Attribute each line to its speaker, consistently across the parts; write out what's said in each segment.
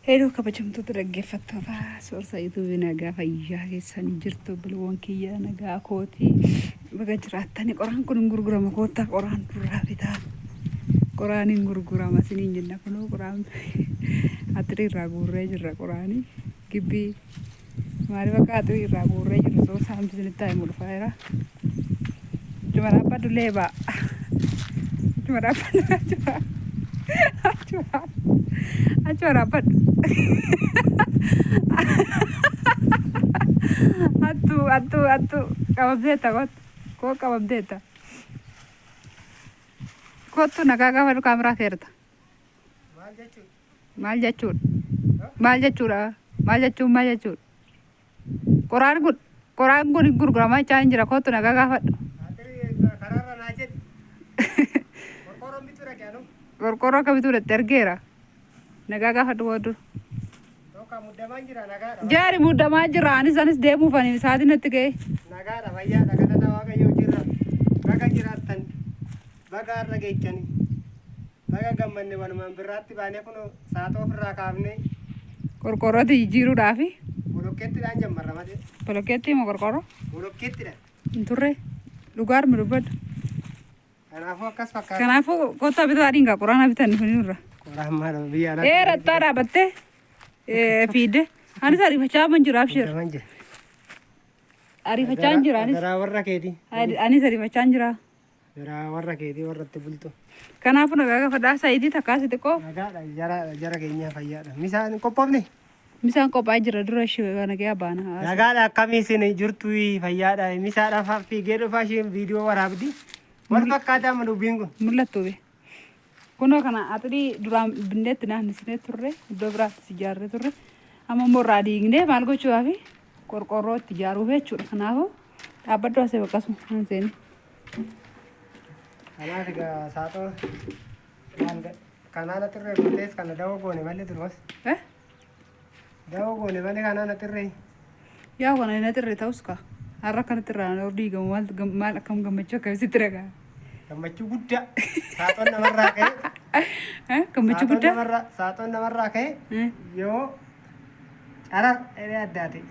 Speaker 1: Hedduu kabajamtoota dhaggeeffattoota soorsa yuutuubii nagaa fayyaa keessanii jirtu bilawwan kiyya nagaa kootii baga jiraattanii qoraan kun hin gurgurama koottaa qoraan durraa bitaa qoraan hin gurgurama isiniin jenna kunoo qoraan atirii irraa guurree jirra qoraanii gibbii maaliif akka atirii irraa guurree jirra soorsa hambisinitti haa himu dhufaayeera jumara abbaddu leebaa jumara abbaddu Achora apa? Atu. Kabab deta kot. Ko kabab deta. Kot tu nak agak kamera kereta. Mal jacur. Koran gun ikur grama cain jera kot tu nak agak. Korkoro kami tu udah tergera. Naga hadu wadu. Jari muda majira anis demu fani saat ini tiga.
Speaker 2: Nagara bayar naga ada waga yo jira. Baga jiratan. Baga lagi ikan. Baga gambar ni wanu berarti banyak kuno satu ofra kami.
Speaker 1: Korkoro tu jiru dafi.
Speaker 2: Buloketi dan jam marah mati.
Speaker 1: Buloketi mau korkoro?
Speaker 2: Buloketi dah.
Speaker 1: Turre. Lugar merubah.
Speaker 2: Kenapa
Speaker 1: kota itu ada enggak Quran habitan di sini ura?
Speaker 2: Quran mana biar.
Speaker 1: Rata rabatte. Feed. Ani sari baca manjur abshir. Ari baca manjur ani.
Speaker 2: Dara warra kedi.
Speaker 1: Ani sari baca manjur.
Speaker 2: Dara warra kedi warra tebulto.
Speaker 1: Kenapa naga pada saya ini tak kasih teko?
Speaker 2: Naga jara kayaknya fayya. Misal kopop nih.
Speaker 1: Misal kop aja dulu sih karena kayak apa nah.
Speaker 2: Naga kami sini jurtui fayya. Misal apa video fashion video warabdi. Warna kata menu bingung.
Speaker 1: Mulat tuh be. Kono kana atadi duram bende tina nisne turre dobra sijarre turre. Ama moradi ingne malgo chuavi. Korkoro tijaru be chur kana ho. Apa tuh ase bekas hansen.
Speaker 2: Kana tiga satu. Kana na turre botes kana dawo gone male turwas. Dawo gone male kana na turre.
Speaker 1: Ya kana na turre tauska. Harra kan terang ordi gamal kam gamacho kayak sitraga.
Speaker 2: Gamacho gudda. Satu namarra ke.
Speaker 1: Gamacho gudda.
Speaker 2: Satu namarra ke. Yo. Ara ada ti.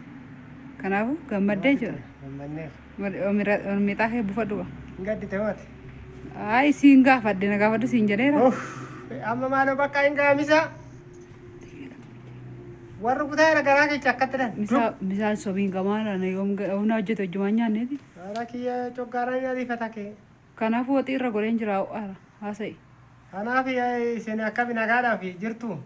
Speaker 1: Kenapa? Gamade jo.
Speaker 2: Gamane.
Speaker 1: Mita he bufa dua.
Speaker 2: Enggak ditewat.
Speaker 1: Ai singa fadde naga fadde sinjadera.
Speaker 2: Amma malo bakka enggak bisa. Warru kutara garage cakatran.
Speaker 1: Misal sobin kamana na yom una jeto jumanya ne di.
Speaker 2: Ara kiya chogaranya di fatake.
Speaker 1: Kana fu ati ra goren jira ara asai.
Speaker 2: Ana fi ai sene akabi nagara fi jirtu.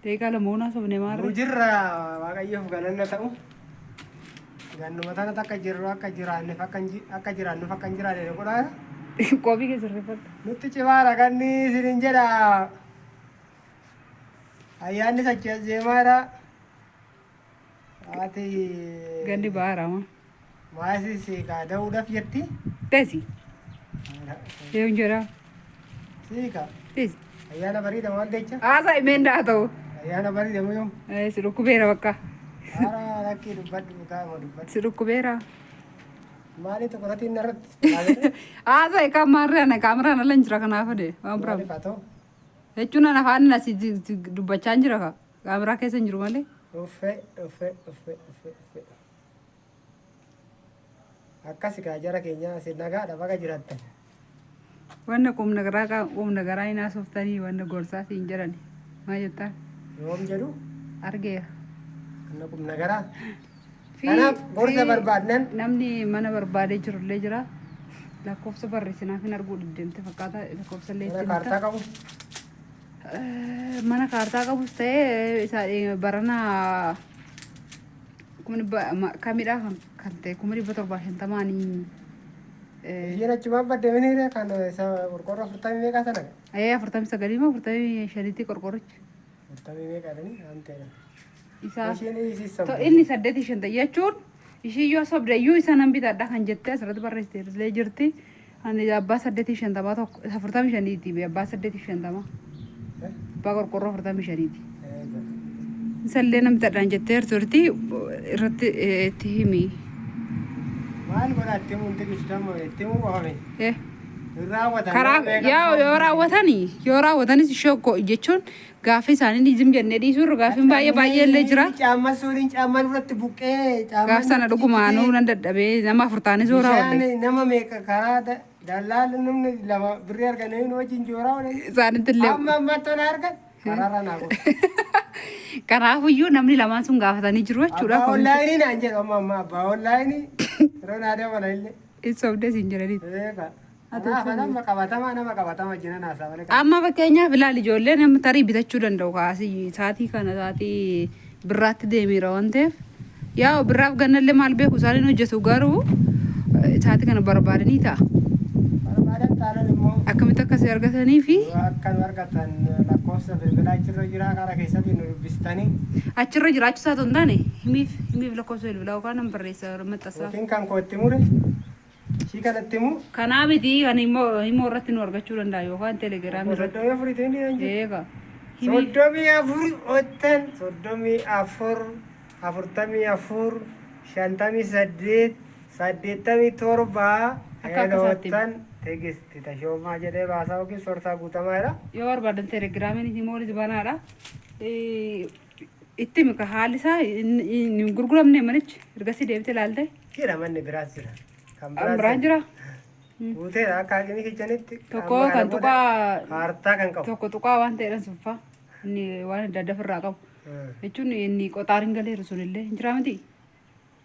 Speaker 1: Te kala mona sobne mar.
Speaker 2: Ujirra waga iyo gananna ta'u. Gannu matana takka jirru akka jiranne fakkan jirane ko da.
Speaker 1: Kobi ke sirrifat.
Speaker 2: Nutti cimara ganni sirin jeda. Ayani sacha jemara ati
Speaker 1: Gandi bara ma.
Speaker 2: Masih sih kada udah fiati.
Speaker 1: Tesi. Yang jera.
Speaker 2: Sih kak.
Speaker 1: Tesi.
Speaker 2: Ayana bari dah mau deca.
Speaker 1: Asa imenda to.
Speaker 2: Ayana bari dah mau.
Speaker 1: Siru kubera bakka.
Speaker 2: Ara laki dubat buka mau dubat.
Speaker 1: Siru kubera.
Speaker 2: Mali tu kalau narat.
Speaker 1: Asa kamera na lanjra kana fa de.
Speaker 2: Mali pato.
Speaker 1: Echuna na fani na si dubacha njira ka. Kamera kese njiru male.
Speaker 2: Ufe. Akasi ka jara kenya si naga ada baga jirata.
Speaker 1: Wanna kum nagara ina softani wanna gorsa si injarani. Majeta.
Speaker 2: Yom jaru.
Speaker 1: Arge.
Speaker 2: Anna kum nagara. Ana gorsa barbadnan.
Speaker 1: Namni mana barbade jiru le jira. La kofsa barre sina fin argu dente fakata kofsa le.
Speaker 2: Ana karta kamu.
Speaker 1: Mana karta kamu stay barana kamera kante kumari betul bahasa tamani.
Speaker 2: Iya cuma pada ini deh kan korkoro pertama ini kata nak.
Speaker 1: Ayah pertama sekali mah pertama syariti korkoro.
Speaker 2: Pertama ini kata ni ante.
Speaker 1: Isa.
Speaker 2: Ini isi sab.
Speaker 1: To ini sadde tishanta ya chur. Isi yo sabda yo isa nambi tak dah hanjette asrat barreste lejerti. Ane abba sadde tishanta ma to pertama syariti be abba sadde tishanta ma. Pakor korkoro pertama syariti. Sallena mtadhan jettee turti irratti itti himi.
Speaker 2: Maal godha attemu inte kishtamu attemu bahame.
Speaker 1: karaa yoo raawwatanis shokko jechuun gaaffii isaanii zim jennee dhiisuurra gaaffiin baay'ee illee jira.
Speaker 2: Caamma suuriin caamma duratti buqqee
Speaker 1: gaaf sana dhugumaanuu nan dadhabee nama afurtaanis yoo raawwadde.
Speaker 2: Nama meeqa karaa dallaal namni lama birrii arganii wajjin jooraa oolan.
Speaker 1: Isaanitti illee.
Speaker 2: Amma tola argan. Karaarra naa godha.
Speaker 1: Kanaafiyyuu namni lamaan sun gaafatanii jiru jechuudha.
Speaker 2: Abbaa onlaayinii naan jedhu amma abbaa onlaayinii yeroo naa deemana illee.
Speaker 1: Isa obdees hin jiraniiti.
Speaker 2: Nama qabatama jiran haasaa malee.
Speaker 1: Amma fakkeenyaaf ilaali ijoollee namni tarii bitachuu danda'u kaasii saatii kana saatii birraatti deemiira waan ta'eef yaa birraaf gannallee maal beeku isaaniin hojjetu garuu saatii kana barbaadanii ta'a.
Speaker 2: Barbaadan taanaan immoo
Speaker 1: akkamitti akkasii argatanii fi
Speaker 2: akkan argatan lakkoofsa bilbilaa achirra jira karaa keessatti nu dubbistanii.
Speaker 1: Achirra jiraachuu isaatu hin taane himiif lakkoofsa bilbilaa yookaan nama barreessa maxxansa.
Speaker 2: Yookiin kan kootti mure. Shii kanatti immoo.
Speaker 1: Kanaa miti kan immoo irratti nu argachuu danda'a yookaan teelegiraamii irratti.
Speaker 2: 34 ni
Speaker 1: eega.
Speaker 2: 34 ottan 34 44 58 87 ottan tegisti tashoomaa jedhee baasaa yookiin sorsaa guutamaadha.
Speaker 1: Yoo barbaadan teelegiraamiin immoo banaadha. Itti mika haalli isaa hin gurguramne manichi ergasii deebitee ilaalte.
Speaker 2: Jira manni biraas jira.
Speaker 1: Biraan jira.
Speaker 2: Guuteedha akka hakimii kijanitti.
Speaker 1: Tokko kan tuqaa
Speaker 2: hartaa kan qabu.
Speaker 1: Tokko tuqaa waan ta'edhan suffaa inni waan adda adda ofirraa qabu. Jechuun inni qoxaariin galeeru sunillee hin jiraa miti.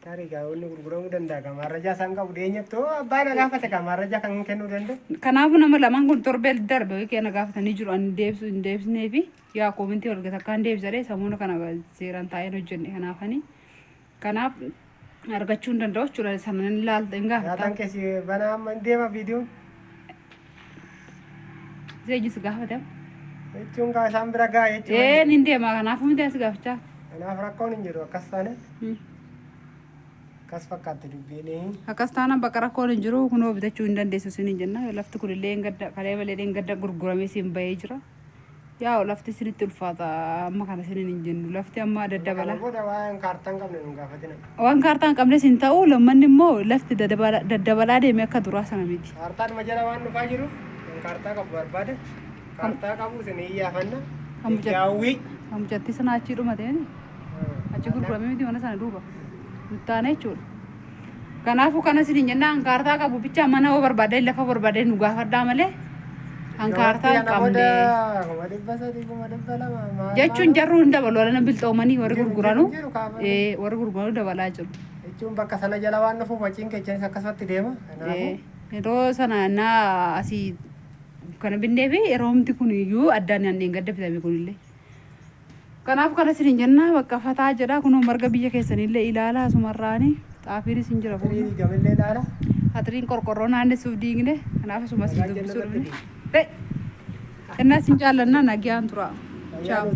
Speaker 2: Taarikaa inni gurguramuu danda'a kan maarrajaa isaan qabu dhiyeenyatti abbaan gaafate kan maarrajaa kan kennuu danda'u.
Speaker 1: Kanaafuu nama lamaan kun torbee darbe keenya gaafatanii jiru ani hin deebisnee fi yaa koomintii walgata akkaan deebisadee sammuu kana seeraan taa'een hojjenne kanaafanii. Kanaaf argachuu hin danda'u jechuudha sanan ilaalta hin gaafata.
Speaker 2: Yaataan keessi banaa amma deema viidiyoon.
Speaker 1: Seejjis gaafate.
Speaker 2: Jechuun kaa isaan bira gaa jechuudha.
Speaker 1: Ni deema kanaafuu miti as gaafachaa.
Speaker 2: Kanaaf rakkoon hin jiru akkas taane. Akkas fakkaatti dubbiin.
Speaker 1: Akkas taanaan bakka rakkoon hin jiru kunoo bitachuu hin dandeessu sin hin jenna lafti kunillee kalee malee hin gadda gurguramee siin bahee jira. Yaa lafti sinitti ulfaata amma kana sinin hin jennu lafti amma daddabala.
Speaker 2: Waan kaartaan qabne nu gaafatina.
Speaker 1: Waan kaartaan qabne sin ta'u lammanni immoo lafti daddabalaa deeme akka duraa sana miti.
Speaker 2: Kaartaan majala waan dhufaa jiruuf kaartaa qabu barbaade kaartaa qabu sin iyyafanna. Yaawwii.
Speaker 1: Hamuchatti sana achii dhumateen achi gurguramee miti mana sana duuba. Mutaane jechuudha. Kanaafuu kana sin hin jennaan kaartaa qabu bicha mana hoo barbaade lafa barbaade nu gaafadhaa malee. Hankaartaan qabne jechuun jarru hin dabalu wala bilxoomanii warri gurguranu dabalaa jiru.
Speaker 2: Jechuun bakka sana jala waan dhufuuf waciin keessanis akkasumatti deema.
Speaker 1: Yeroo sana naa asii kana binnee fi yeroo humti kun iyyuu addaan yaanneen gadda bitame kunillee. Kanaaf kana sin hin jennaa bakka fataa jedha kunoo marga biyya keessanillee ilaalaa asumarraanii xaafiinis hin jira.
Speaker 2: Gamallee ilaala.
Speaker 1: Hatiriin qorqorroo naannessuuf diigne kanaaf asumas dubbisuudha. Enna sin jaallanna nagaan tura.
Speaker 2: Ciao.